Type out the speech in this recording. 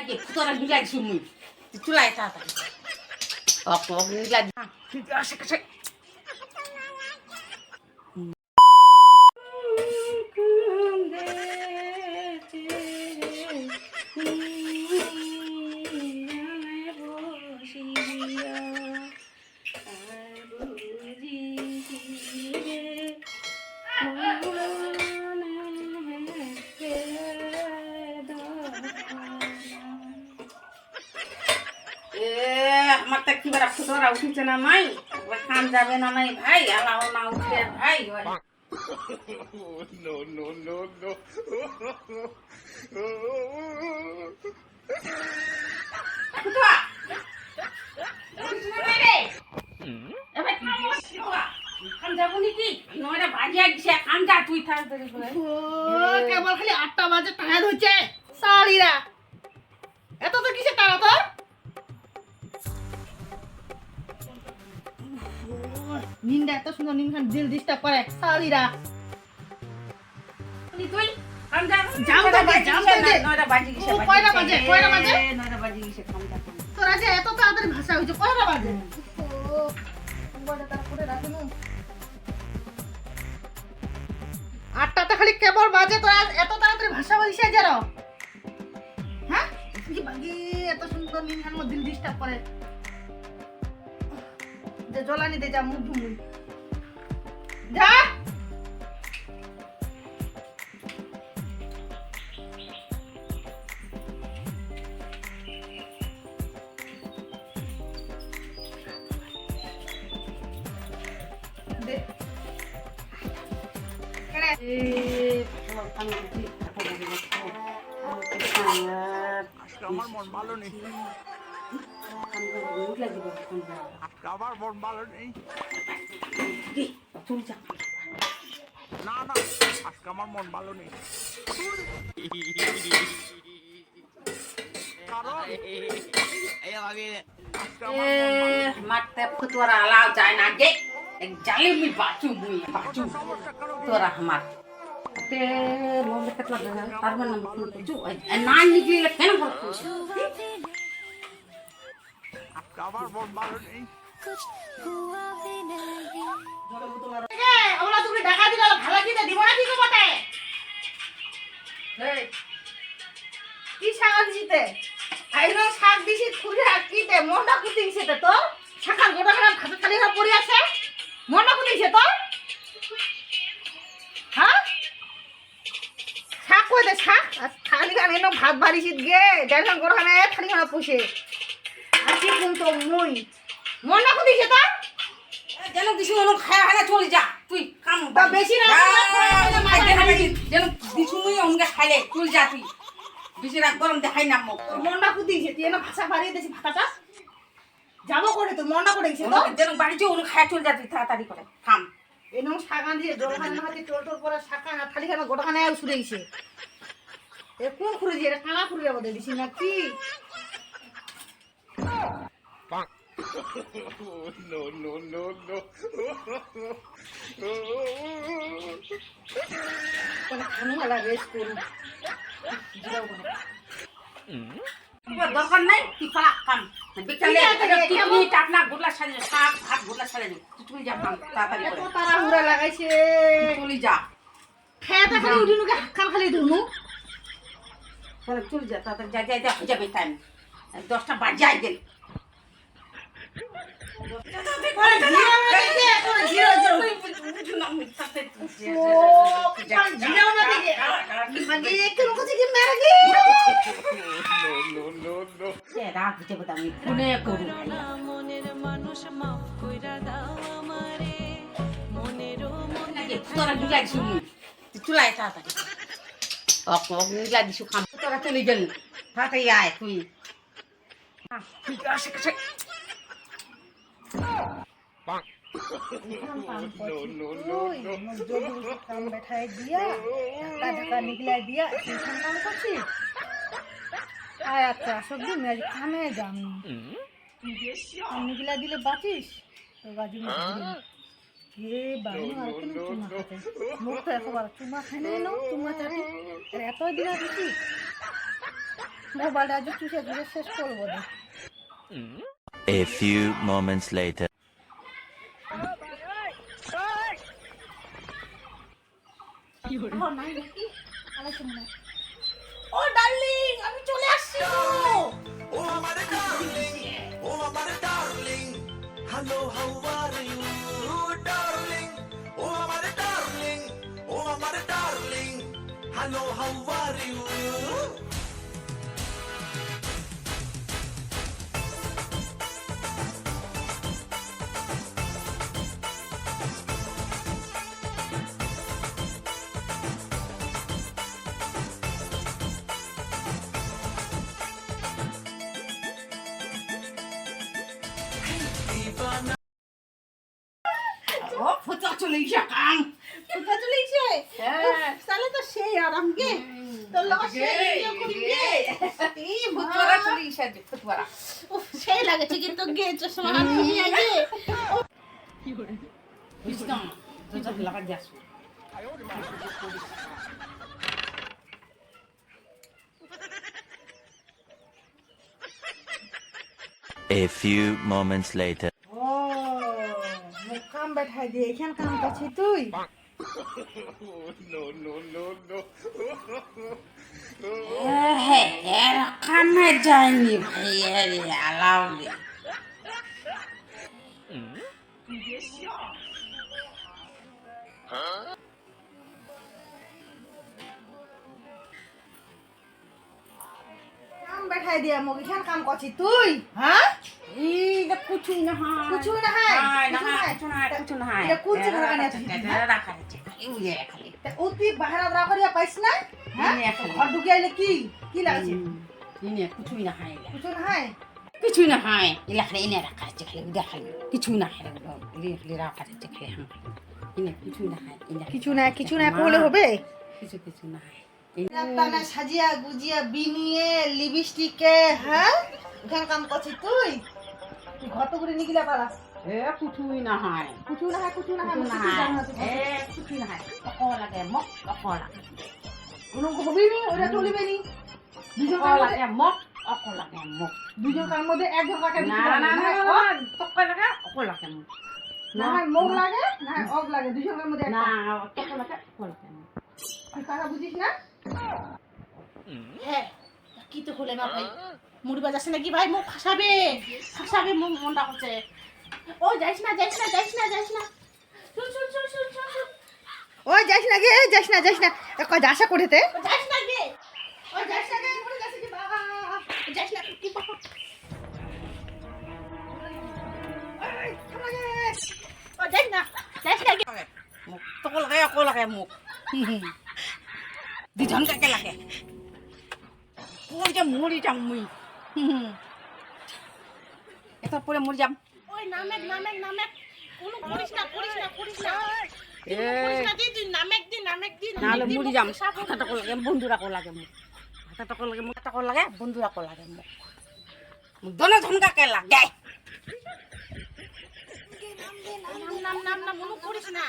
নাকি তোরা গিলা দিছু মুই চুলাই তাড়াতাড়ি অক গিলা ঠিক আছে কাছে আমার তো কি বেড়া ফুটোরা উঠিছে না নাই খান যাবে না নাই ভাই আলাও না উঠে ভাই No, no, no, no. ফুটোয়া উঠিছে না রে এবার খান যাবো নাকি নয়টা বাজিয়া গেছে খান যা তুই তাড়াতাড়ি করে কেবল খালি 8টা বাজে টায়ার হচ্ছে সালিরা এত তো কিসে তারা তোর নিন্দা এত সুন্দর নিমখান দিল ডিস্টার্ব করে সালিরা তুই খান যা যাও তো ভাই, যাও তো দে। নয়টা বাজি গেছে ও, কয়টা বাজে? কয়টা বাজে? নয়টা বাজি গেছে খান যা তোরা যে এত তাড়াতাড়ি ভাষা হয়েছে কয়টা বাজে তারপরে রাখুন 8টাতে খালি কেবল বাজে তোরা এত তাড়াতাড়ি ভাষা হয়েছে যারা হ্যাঁ কি বাগে এত সুন্দর নিমখান মধ্যে দিল ডিস্টার্ব করে যে জ্বলানি দে যা মুখ ধুমুই যা দে কেনে আজকে আমার মন ভালো নেই আজকে আমার মন ভালো নেই না না আজকে আমার মন ভালো নেই কারণ আজকে আমার মন ভালো নেই। মারতে তোরা আলাও যায় না গে এক জালে মুই বাঁচু সমস্যা কারো তোরা আমার তে মোবাইল কতলা দেনা তার মানে কিছু না নিকলে কেন করছিস আজকে আমার মন ভালো নেই ওলা তুমি টাকা দিলে ভালো কিনে দিব না কি গো বটে এই কি শাক দিতে আইনো শাক দিছি খুলে কিতে মনটা কুতিছে তো শাকার গোটা খারাপ খাতে খালি না পড়ে আছে মনটা কুতিছে তো হ্যাঁ শাক কই দে শাক খালি গান এনো ভাত বাড়িছি গে ডাইলন গোটা খানে খালি না পুষে আর কি কোন তো মই মনটা কুতিছে তো যেন দিশু অনু খায়া খায়া চলে যা তুই কাম তা বেশি না যেন দিশু মুই অঙ্গে খাইলে চলে যা তুই বেশি রাত গরম দেখাই না মুখ মনটা কুতিছে তুই এনো ভাষা বাড়িয়ে দিছি ভাতাটা যাবো করে তো মনটা করে গেছে তো যেন বাড়ি যে অনু খায়া চলে যা তুই তাড়াতাড়ি করে কাম এনো শাকান দিয়ে জলখানে হাতে টোল টোল করে শাকান আর খালি খানা গোটাখানে উছুরে গেছে এ কোন খুঁড়ে দিয়ে এটা কানা খুঁড়ে যাবো দিছি না কি No, no, no, no. কোন খানু আলা রেস্ট করু দরকার নাই তুই পালা কাম বিকালে টিপনি টাপনা গুলা সাজে শাক ভাত গুলা সাজে তুই যা কাম তাড়াতাড়ি এত করে তারা হুড়া লাগাইছে চলে যা খেয়াটা খালি উঠিনুকে হাক্কান খালি ধুনু তাহলে চলে যা তাড়াতাড়ি যা যা হয়ে যাবে টাইম 10টা বাজাই গেল No, no, no. রাগ দিতে বলতে আমি ফোনে করু তোরা গিলা দিছু মুই চুলাই তাড়াতাড়ি অক গিলা দিছু খাম তোরা চলে গেল তাড়াতাড়ি আয় তুই ঠিক আছে কাছে No, no, no, no. কাম বেঠাই দিয়া একটা ঢাকা নিগলাই দিয়া এইখান কাম করছি আয় আচ্ছা সব দিন আজ কামে যাম নিগলা দিলে বাঁচিস তো বাজি হে বাড়ি আর কেন চুমা খাতে মুখ তো একবার চুমা খাই নাই নো চুমা চাটি এত দিন আর কি মোবাইলটা আজ চুষে চুষে শেষ করবো না। A few moments later. ও ডার্লিং, আমি চলে আসছি তো। Oh, my darling. Oh, my darling. Hello, how are you, darling? Oh, my darling. Oh, my darling. Hello, how are you? ও ফুচকা চলে গেছে কাম কোথা চলে গেছে? হ্যাঁ। তাহলে তো সেই আরাম গে। তো লসে ইয়ে করি গে। এই ফুচকা চলে গেছে ফুচকা উফ, সেই লাগেছে কিন্তু গে চশমা নিয়ে গে। বুঝতাম দুটো লাগা যাস A few moments later. ও মুখ কাম बैठाই দিয়ে এখান কাম করছিস তুই? এর কামে যায়নি ভাই আলাও কাম बैठाই দিয়ে মুখ এখান কাম করছিস তুই? হ্যাঁ? এইটা কিছুই না হয় কিছুই না হয়? না কিছু হয় নাই? কিছু না হয় কিছু না হয় এটা কোন জায়গা রাখা আছে? রাখা আছে ইউলে খালি ও তুই বাহারা দ্রা করিয়া পাইছ না? হ্যাঁ? নিয়ে খালি। ঘর ঢুকে আইলে কি লাগছে? ইনে কিছুই না হয় কিছু না হয়? কিছুই না হয় ইলা খালি ইনে রাখা আছে খালি উদা খালি কিছুই না হয় ইলে খালি রাখা আছে খালি হাম ইনে কিছুই না হয় ইনে কিছু না করলে হবে? কিছু না হয় রাতটা সাজিয়া গুজিয়া বিনিয়ে লিপস্টিকে হ্যাঁ এখান কাম করছিস তুই? তুই ঘর তো করে নিগিলা পালা। এ কিছুই না হয় কিছু না হয় কিছু না হয় এ কিছুই না হয় তক লাগে মক তক লাগে কোনো হবে নি ওটা চলিবে নি। দুজন তক লাগে মক অক লাগে মক দুজন কার মধ্যে একজন কাকে না না না তক লাগে অক লাগে মক না হয় মুখ লাগে না হয় অগ লাগে দুজনের মধ্যে না একটা। তক লাগে অক লাগে মক তুই কথা বুঝিস না? হ্যাঁ কি তো হলে মা ভাই মুড়ি বাজাচ্ছে নাকি ভাই মুখ ফাঁসাবে মুখ মনটা করছে। ও যাইস না শুন ও যাইস না গে যাইস না কই আশা করেতে যাইস না গে মুড়ি যাচ্ছে কি বাবা যাইস না কি বাবা এই থামা গে ও যাইস না গে মুখ তক লাগে অক লাগে মুখ দুজন কাকে লাগে মরি যাম মুই এটা পরে মরি যাম ওই নামেক কোনো করিস না দিদি নামেক দি নাহলে মরি যাম হাতা টক লাগে বন্ধুরা কো লাগে মুখ হাতা টক লাগে মুখ টক লাগে বন্ধুরা কো লাগে মুখ মুখ দনে ধনকাকে লাগে নাম মনে করিস না।